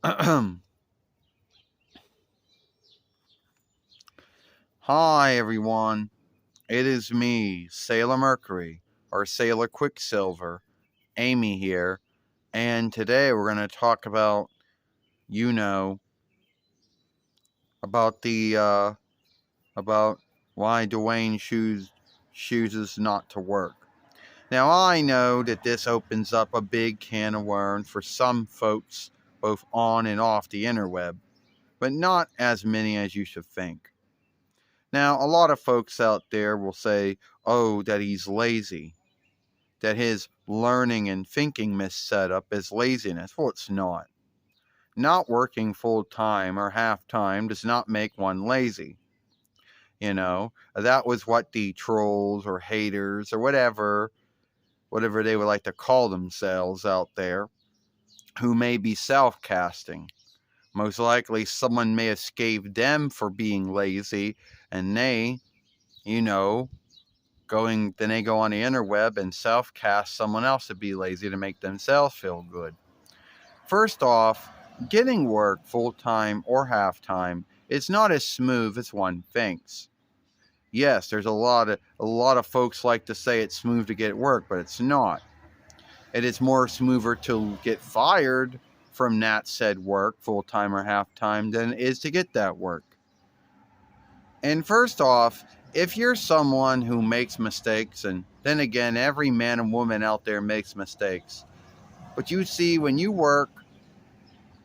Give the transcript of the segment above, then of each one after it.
Hi, everyone. It is me, Sailor Mercury, or Sailor Quicksilver, Amy here. And today we're going to talk about, you know, about about why Duane chooses not to work. Now, I know that this opens up a big can of worms for some folks, both on and off the interweb, but not as many as you should think. Now, a lot of folks out there will say, oh, that he's lazy, that his learning and thinking missetup is laziness. Well, it's not. Not working full time or half time does not make one lazy. That was what the trolls or haters or whatever they would like to call themselves out there, who may be self-casting. Most likely someone may escape them for being lazy, and you know, then they go on the interweb and self-cast someone else to be lazy to make themselves feel good. First off, getting work full-time or half-time is not as smooth as one thinks. Yes, there's a lot of folks like to say it's smooth to get work, but it's not. It is more smoother to get fired from that said work, full-time or half-time, than it is to get that work. And first off, if you're someone who makes mistakes, and then again, every man and woman out there makes mistakes, but you see, when you work,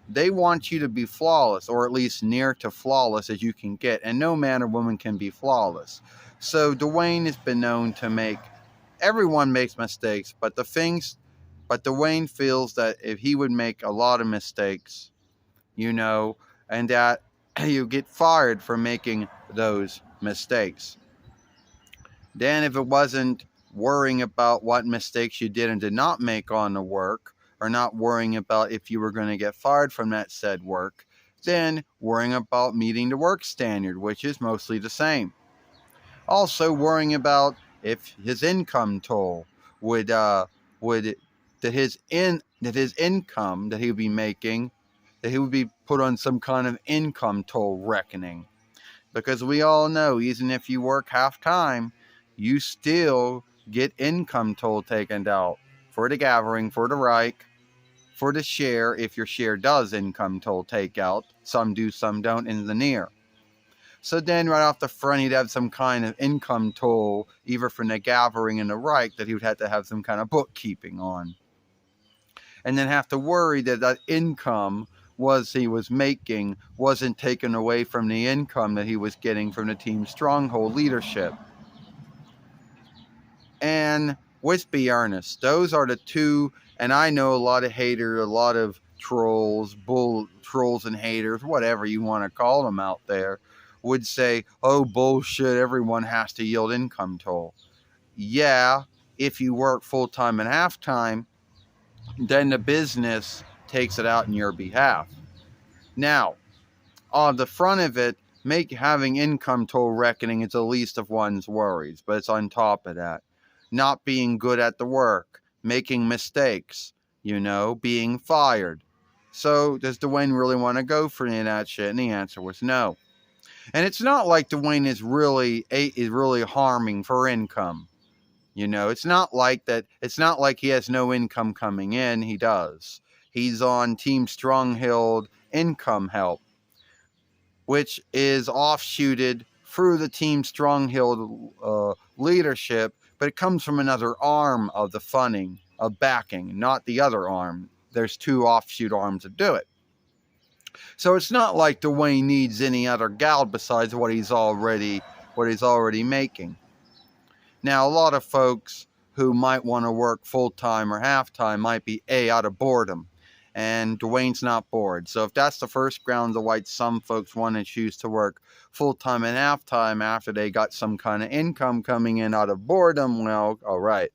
they want you to be flawless, or at least near to flawless as you can get, and no man or woman can be flawless. So Duane has been known to everyone makes mistakes, but Duane feels that if he would make a lot of mistakes, and that you get fired for making those mistakes. Then if it wasn't worrying about what mistakes you did and did not make on the work, or not worrying about if you were going to get fired from that said work, then worrying about meeting the work standard, which is mostly the same. Also worrying about if his income toll would that his income that he would be making, that he would be put on some kind of income toll reckoning. Because we all know, even if you work half time, you still get income toll taken out for the gathering, for the Reich, for the share, if your share does income toll takeout. Some do, some don't in the near. So then right off the front, he'd have some kind of income toll, either from the gathering and the Reich, that he would have to have some kind of bookkeeping on. And then have to worry that income he was making wasn't taken away from the income that he was getting from the Team Stronghold leadership. And let's be earnest, those are the two, and I know a lot of haters, a lot of trolls and haters, whatever you want to call them out there, would say, oh, bullshit, everyone has to yield income toll. Yeah, if you work full-time and half-time, then the business takes it out in your behalf. Now, on the front of it, having income toll reckoning is the least of one's worries, but it's on top of that. Not being good at the work, making mistakes, being fired. So, does Duane really want to go for any of that shit? And the answer was no. And it's not like Duane is really harming for income. It's not like that. It's not like he has no income coming in. He does. He's on Team Stronghold income help, which is offshooted through the Team Stronghold leadership, but it comes from another arm of the funding, of backing, not the other arm. There's two offshoot arms that do it. So it's not like Duane needs any other gal besides what he's already making. Now, a lot of folks who might want to work full-time or half-time might be out of boredom, and Duane's not bored. So if that's the first ground of why some folks want to choose to work full-time and half-time after they got some kind of income coming in out of boredom, well, all right.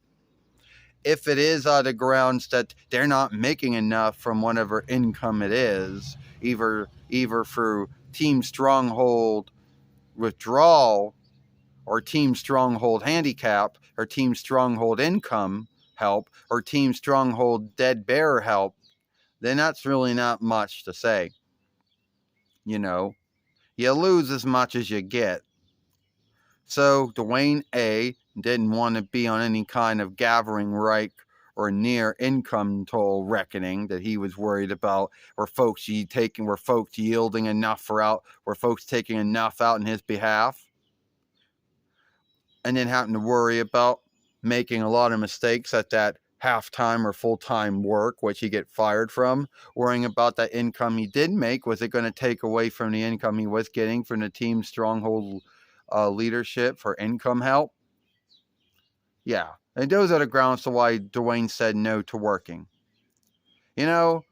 If it is out of grounds that they're not making enough from whatever income it is, either through Team Stronghold withdrawal, or Team Stronghold handicap, or Team Stronghold income help, or Team Stronghold dead bearer help, then that's really not much to say. You know, you lose as much as you get. So Duane A. didn't want to be on any kind of gathering right or near income toll reckoning that he was worried about, were folks yielding enough were folks taking enough out in his behalf, and then having to worry about making a lot of mistakes at that half-time or full-time work, which he get fired from, worrying about that income he did make. Was it going to take away from the income he was getting from the team's stronghold leadership for income help? Yeah, and those are the grounds to why Duane said no to working. You know,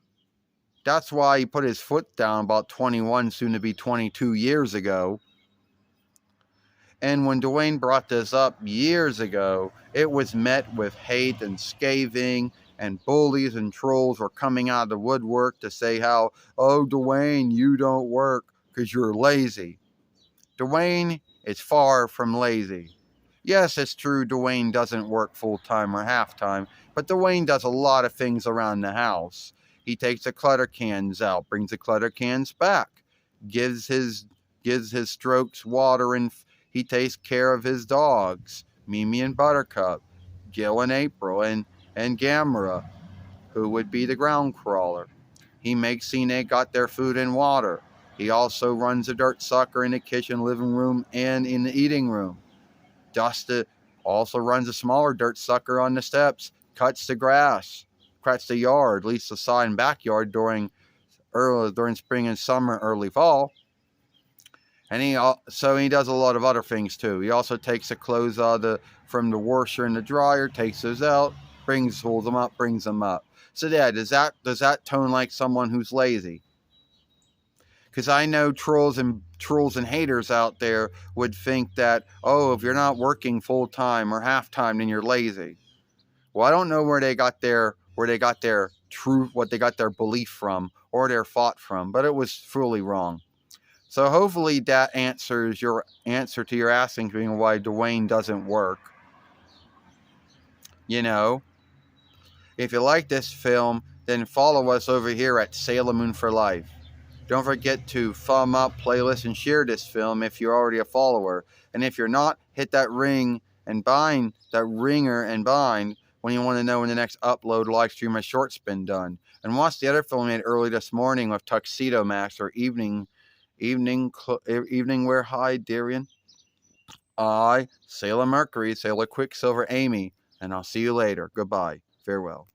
that's why he put his foot down about 21, soon to be 22 years ago. And when Duane brought this up years ago, it was met with hate and scathing, and bullies and trolls were coming out of the woodwork to say how, oh, Duane, you don't work because you're lazy. Duane is far from lazy. Yes, it's true Duane doesn't work full-time or half-time, but Duane does a lot of things around the house. He takes the clutter cans out, brings the clutter cans back, gives his strokes water, and he takes care of his dogs, Mimi and Buttercup, Gil and April, and Gamera, who would be the ground crawler. He makes Cine got their food and water. He also runs a dirt sucker in the kitchen, living room, and in the eating room. Dusted also runs a smaller dirt sucker on the steps, cuts the grass, cuts the yard, at least the side and backyard during spring and summer, early fall. And he does a lot of other things too. He also takes the clothes from the washer and the dryer, takes those out, holds them up, brings them up. So yeah, does that tone like someone who's lazy? Because I know trolls and haters out there would think that, oh, if you're not working full time or half time, then you're lazy. Well, I don't know where they got their truth, what they got their belief from, or their thought from, but it was fully wrong. So hopefully that answers your answer to your asking being why Duane doesn't work. You know, if you like this film, then follow us over here at Sailor Moon for Life. Don't forget to thumb up, playlist, and share this film if you're already a follower. And if you're not, hit that ringer and bind when you want to know when the next upload, live stream, or short's been done. And watch the other film I made early this morning with Tuxedo Max, or Evening Wear High, Darian. I, Sailor Mercury, Sailor Quicksilver, Amy, and I'll see you later. Goodbye. Farewell.